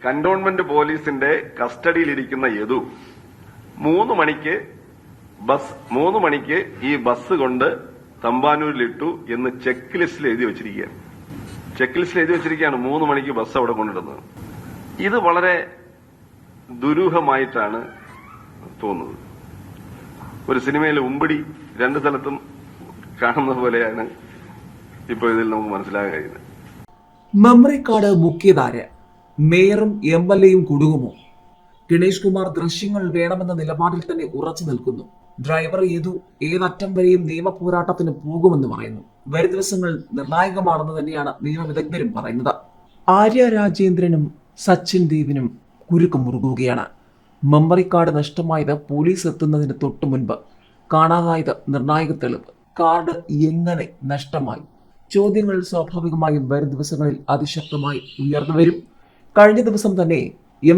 Cantonment പോലീസിന്റെ കസ്റ്റഡിയിലിരിക്കുന്ന യദു 3 മണിക്ക് ഈ ബസ് കൊണ്ട് തമ്പാനൂരിലിട്ടു എന്ന് ചെക്ക് ലിസ്റ്റിൽ എഴുതി വെച്ചിരിക്കുകയാണ്. 3 മണിക്ക് ബസ് അവിടെ കൊണ്ടിടുന്നത്. ഇത് വളരെ ദുരൂഹമായിട്ടാണ് തോന്നുന്നത്. ഒരു സിനിമയിലെ ഉമ്പടി 2 സ്ഥലത്തും കാണുന്ന പോലെയാണ് ഇപ്പോൾ ഇതിൽ നമുക്ക് മനസ്സിലാക്കാൻ കഴിയുന്നത്. മെമ്മറി കാർഡ് മുഖ്യധാര മേയറും MLAയും കുടുങ്ങുമോ? ഗണേഷ് കുമാർ ദൃശ്യങ്ങൾ വേണമെന്ന നിലപാടിൽ തന്നെ ഉറച്ചു നിൽക്കുന്നു. ഡ്രൈവർ ഏതറ്റം വരെയും നിയമ പോരാട്ടത്തിന് പോകുമെന്ന് പറയുന്നു. വരും ദിവസങ്ങൾ നിർണായകമാണെന്ന് തന്നെയാണ് നിയമവിദഗ്ധരും പറയുന്നത്. ആര്യ രാജേന്ദ്രനും സച്ചിൻ ദേവിനും കുരുക്ക് മുറുകുകയാണ്. മെമ്മറി കാർഡ് നഷ്ടമായത് പോലീസ് എത്തുന്നതിന് തൊട്ടു മുൻപ്, കാണാതായത് നിർണായക തെളിവ്. കാർഡ് എങ്ങനെ നഷ്ടമായി? ചോദ്യങ്ങൾ സ്വാഭാവികമായും വരും ദിവസങ്ങളിൽ അതിശക്തമായി ഉയർന്നു വരും. കഴിഞ്ഞ ദിവസം തന്നെ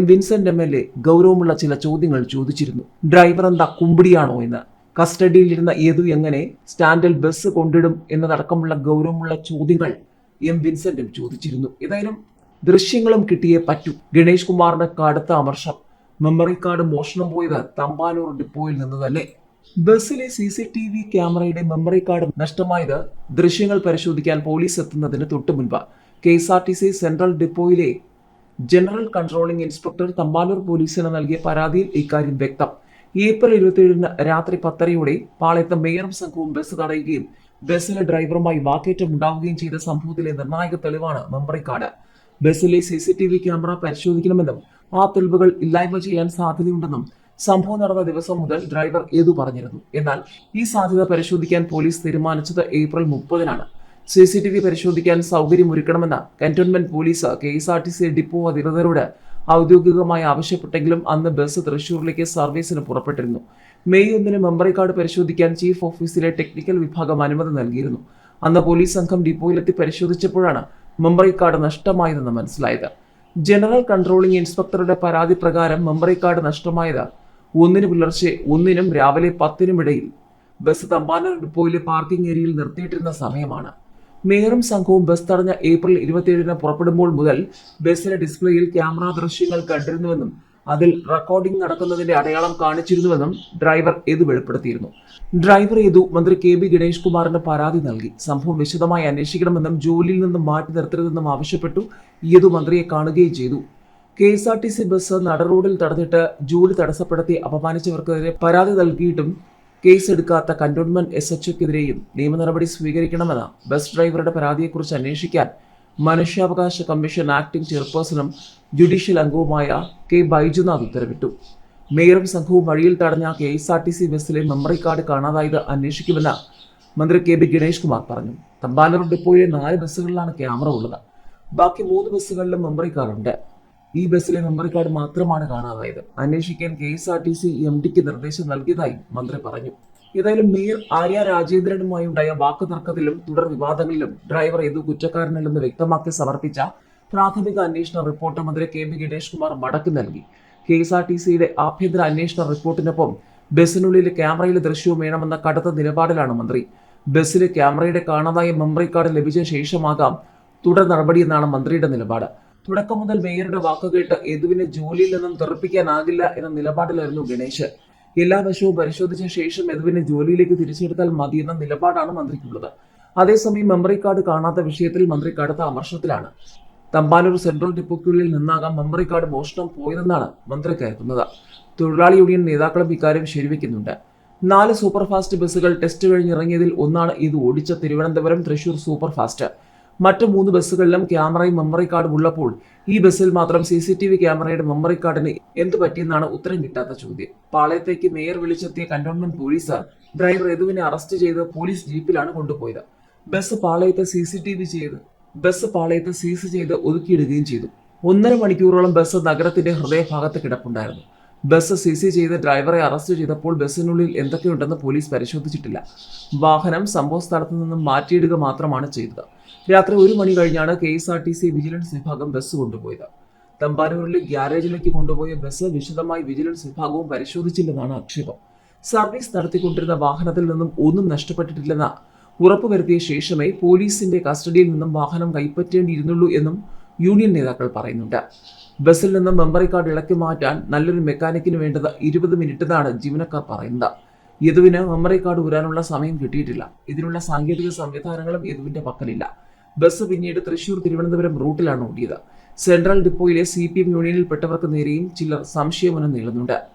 വിൻസെന്റ് MLA ഗൗരവമുള്ള ചില ചോദ്യങ്ങൾ ചോദിച്ചിരുന്നു. ഡ്രൈവർ എന്താ കുമ്പിടിയാണോ എന്ന്, കസ്റ്റഡിയിലിരുന്ന യദു എങ്ങനെ സ്റ്റാൻഡിൽ ബസ് കൊണ്ടിടും എന്നതടക്കമുള്ള ഗൗരവമുള്ള ചോദ്യങ്ങൾ വിൻസെന്റും ചോദിച്ചിരുന്നു. ഏതായാലും ദൃശ്യങ്ങളും കിട്ടിയേ പറ്റൂ. ഗണേഷ് കുമാറിന്റെ കടുത്ത അമർഷം. മെമ്മറി കാർഡ് മോഷണം പോയത് തമ്പാനൂർ ഡിപ്പോയിൽ നിന്ന് തന്നെ. ബസ്സിലെ CCTV ക്യാമറയുടെ മെമ്മറി കാർഡ് നഷ്ടമായത് ദൃശ്യങ്ങൾ പരിശോധിക്കാൻ പോലീസ് എത്തുന്നതിന് തൊട്ടു മുൻപ് KSRTC സെൻട്രൽ ഡിപ്പോയിലെ ജനറൽ കൺട്രോളിംഗ് ഇൻസ്പെക്ടർ തമ്പാനൂർ പോലീസിന് നൽകിയ പരാതിയിൽ ഇക്കാര്യം വ്യക്തം. ഏപ്രിൽ 27 രാത്രി 10:30 പാളയത്ത് മേയറും സംഘവും ബസ് തടയുകയും ബസ്സിലെ ഡ്രൈവറുമായി വാക്കേറ്റം ഉണ്ടാവുകയും ചെയ്ത സംഭവത്തിലെ നിർണായക തെളിവാണ് മെമ്മറി കാർഡ്. ബസ്സിലെ CCTV ക്യാമറ പരിശോധിക്കണമെന്നും ആ തെളിവുകൾ ഇല്ലായ്മ ചെയ്യാൻ സാധ്യതയുണ്ടെന്നും സംഭവം നടന്ന ദിവസം മുതൽ ഡ്രൈവർ യദു പറഞ്ഞിരുന്നു. എന്നാൽ ഈ സാധ്യത പരിശോധിക്കാൻ പോലീസ് തീരുമാനിച്ചത് ഏപ്രിൽ 30-നാണ്. CCTV പരിശോധിക്കാൻ സൗകര്യമൊരുക്കണമെന്ന കന്റോൺമെന്റ് പോലീസ് KSRTC ഡിപ്പോ അധികൃതരോട് ഔദ്യോഗികമായി ആവശ്യപ്പെട്ടെങ്കിലും അന്ന് ബസ് തൃശൂരിലേക്ക് സർവീസിന് പുറപ്പെട്ടിരുന്നു. മെയ് 1 മെമ്മറി കാർഡ് പരിശോധിക്കാൻ ചീഫ് ഓഫീസിലെ ടെക്നിക്കൽ വിഭാഗം അനുമതി നൽകിയിരുന്നു. അന്ന് പോലീസ് സംഘം ഡിപ്പോയിലെത്തി പരിശോധിച്ചപ്പോഴാണ് മെമ്മറി കാർഡ് നഷ്ടമായതെന്ന് മനസ്സിലായത്. ജനറൽ കൺട്രോളിംഗ് ഇൻസ്പെക്ടറുടെ പരാതി പ്രകാരം മെമ്മറി കാർഡ് നഷ്ടമായത് 1 പുലർച്ചെ 1-നും രാവിലെ 10-നും ഇടയിൽ ബസ് തമ്പാനൂർ ഡിപ്പോയിലെ പാർക്കിംഗ് ഏരിയയിൽ നിർത്തിയിട്ടിരുന്ന സമയമാണ്. മേയറും സംഘവും ബസ് തടഞ്ഞ ഏപ്രിൽ 27-ന് പുറപ്പെടുമ്പോൾ മുതൽ ബസ്സിലെ ഡിസ്പ്ലേയിൽ ക്യാമറ ദൃശ്യങ്ങൾ കണ്ടിരുന്നുവെന്നും അതിൽ റെക്കോർഡിംഗ് നടക്കുന്നതിന്റെ അടയാളം കാണിച്ചിരുന്നുവെന്നും ഡ്രൈവർ യദു വെളിപ്പെടുത്തിയിരുന്നു. ഡ്രൈവർ യദു മന്ത്രി KB ഗണേഷ് കുമാറിന് പരാതി നൽകി. സംഭവം വിശദമായി അന്വേഷിക്കണമെന്നും ജോലിയിൽ നിന്നും മാറ്റി നിർത്തരുതെന്നും ആവശ്യപ്പെട്ടു. യദു മന്ത്രിയെ കാണുകയും ചെയ്തു. KSRTC ബസ് നടറോഡിൽ തടഞ്ഞിട്ട് ജോലി തടസ്സപ്പെടുത്തി അപമാനിച്ചവർക്കെതിരെ പരാതി നൽകിയിട്ടും കേസ് എടുക്കാത്ത കന്റോൺമെന്റ് SHOക്കെതിരെയും നിയമ നടപടി സ്വീകരിക്കണമെന്ന് ബസ് ഡ്രൈവറുടെ പരാതിയെക്കുറിച്ച് അന്വേഷിക്കാൻ മനുഷ്യാവകാശ കമ്മീഷൻ ആക്ടിംഗ് ചെയർപേഴ്സണും ജുഡീഷ്യൽ അംഗവുമായ K ബൈജുനാഥ് ഉത്തരവിട്ടു. മേയറും സംഘവും വഴിയിൽ തടഞ്ഞ KSRTC ബസ്സിലെ മെമ്മറി കാർഡ് കാണാതായത് അന്വേഷിക്കുമെന്ന് മന്ത്രി KB ഗണേഷ് കുമാർ പറഞ്ഞു. തമ്പാനൂർ ഡിപ്പോയിലെ 4 ബസ്സുകളിലാണ് ക്യാമറ ഉള്ളത്. ബാക്കി 3 ബസ്സുകളിലും മെമ്മറി കാർഡ് ഉണ്ട്. ഈ ബസ്സിലെ മെമ്മറി കാർഡ് മാത്രമാണ് കാണാതായത്. അന്വേഷിക്കാൻ KSRTC MDക്ക് നിർദ്ദേശം നൽകിയതായി മന്ത്രി പറഞ്ഞു. ഏതായാലും മേയർ ആര്യ രാജേന്ദ്രനുമായി ഉണ്ടായ വാക്കുതർക്കത്തിലും തുടർ വിവാദങ്ങളിലും ഡ്രൈവർ യദു കുറ്റക്കാരനല്ലെന്ന് വ്യക്തമാക്കി സമർപ്പിച്ച പ്രാഥമിക അന്വേഷണ റിപ്പോർട്ട് മന്ത്രി KB ഗണേഷ് കുമാർ മടക്കി നൽകി. KSRTCയുടെ ആഭ്യന്തര അന്വേഷണ റിപ്പോർട്ടിനൊപ്പം ബസ്സിനുള്ളിലെ ക്യാമറയിലെ ദൃശ്യവും വേണമെന്ന കടുത്ത നിലപാടിലാണ് മന്ത്രി. ബസ്സിലെ ക്യാമറയുടെ കാണാതായ മെമ്മറി കാർഡ് ലഭിച്ച ശേഷമാകാം തുടർ നടപടിയെന്നാണ് മന്ത്രിയുടെ നിലപാട്. തുടക്കം മുതൽ മേയറുടെ വാക്കുകേട്ട് യദുവിനെ ജോലിയിൽ നിന്നും തെറിപ്പിക്കാനാകില്ല എന്ന നിലപാടിലായിരുന്നു ഗണേശ്. എല്ലാ വശവും പരിശോധിച്ച ശേഷം യദുവിനെ ജോലിയിലേക്ക് തിരിച്ചെടുത്താൽ മതിയെന്ന നിലപാടാണ് മന്ത്രിക്കുള്ളത്. അതേസമയം മെമ്മറി കാർഡ് കാണാത്ത വിഷയത്തിൽ മന്ത്രി കടുത്ത അമർഷത്തിലാണ്. തമ്പാനൂർ സെൻട്രൽ ഡിപ്പോയ്ക്കുള്ളിൽ നിന്നാകാം മെമ്മറി കാർഡ് മോഷണം പോയതെന്നാണ് മന്ത്രി കരുതുന്നത്. തൊഴിലാളി യൂണിയൻ നേതാക്കളും ഇക്കാര്യം ശരിവെക്കുന്നുണ്ട്. 4 സൂപ്പർ ഫാസ്റ്റ് ബസ്സുകൾ ടെസ്റ്റ് കഴിഞ്ഞിറങ്ങിയതിൽ ഒന്നാണ് ഇത് ഓടിച്ച തിരുവനന്തപുരം തൃശൂർ സൂപ്പർ ഫാസ്റ്റ്. മറ്റ് 3 ബസ്സുകളിലും ക്യാമറയും മെമ്മറി കാർഡും ഉള്ളപ്പോൾ ഈ ബസ്സിൽ മാത്രം CCTV ക്യാമറയുടെ മെമ്മറി കാർഡിന് എന്തു പറ്റിയെന്നാണ് ഉത്തരം കിട്ടാത്ത ചോദ്യം. പാളയത്തേക്ക് മേയർ വിളിച്ചെത്തിയ കന്റോൺമെന്റ് പോലീസ് ഡ്രൈവർ യദുവിനെ അറസ്റ്റ് ചെയ്ത് പോലീസ് ജീപ്പിലാണ് കൊണ്ടുപോയത്. ബസ് പാളയത്ത് സീസ് ചെയ്ത് ഒതുക്കിയിടുകയും ചെയ്തു. 1.5 മണിക്കൂറോളം ബസ് നഗരത്തിന്റെ ഹൃദയഭാഗത്ത് കിടപ്പുണ്ടായിരുന്നു. ബസ് സീസ് ചെയ്ത് ഡ്രൈവറെ അറസ്റ്റ് ചെയ്തപ്പോൾ ബസ്സിനുള്ളിൽ എന്തൊക്കെയുണ്ടെന്ന് പോലീസ് പരിശോധിച്ചിട്ടില്ല. വാഹനം സംഭവ സ്ഥലത്ത് നിന്നും മാറ്റിയിടുക മാത്രമാണ് ചെയ്തത്. രാത്രി 1 മണി കഴിഞ്ഞാണ് KSRTC വിജിലൻസ് വിഭാഗം ബസ് കൊണ്ടുപോയത്. തമ്പാനൂരിലെ ഗ്യാരേജിലേക്ക് കൊണ്ടുപോയ ബസ് വിശദമായി വിജിലൻസ് വിഭാഗവും പരിശോധിച്ചില്ലെന്നാണ് ആക്ഷേപം. സർവീസ് നടത്തിക്കൊണ്ടിരുന്ന വാഹനത്തിൽ നിന്നും ഒന്നും നഷ്ടപ്പെട്ടിട്ടില്ലെന്ന് ഉറപ്പുവരുത്തിയ ശേഷമേ പോലീസിന്റെ കസ്റ്റഡിയിൽ നിന്നും വാഹനം കൈപ്പറ്റേണ്ടിയിരുന്നുള്ളൂ എന്നും യൂണിയൻ നേതാക്കൾ പറയുന്നുണ്ട്. ബസ്സിൽ നിന്ന് മെമ്മറി കാർഡ് ഇളക്കി മാറ്റാൻ നല്ലൊരു മെക്കാനിക്കിന് വേണ്ടത് 20 മിനിറ്റ് എന്നാണ് ജീവനക്കാർ പറയുന്നത്. യദുവിന് മെമ്മറി കാർഡ് ഊരാനുള്ള സമയം കിട്ടിയിട്ടില്ല. ഇതിനുള്ള സാങ്കേതിക സംവിധാനങ്ങളും യദുവിന്റെ പക്കലില്ല. ബസ് പിന്നീട് തൃശൂർ തിരുവനന്തപുരം റൂട്ടിലാണ് ഓടിയത്. സെൻട്രൽ ഡിപ്പോയിലെ CPM യൂണിയനിൽപ്പെട്ടവർക്ക് നേരെയും ചിലർ സംശയമുനം നേടുന്നുണ്ട്.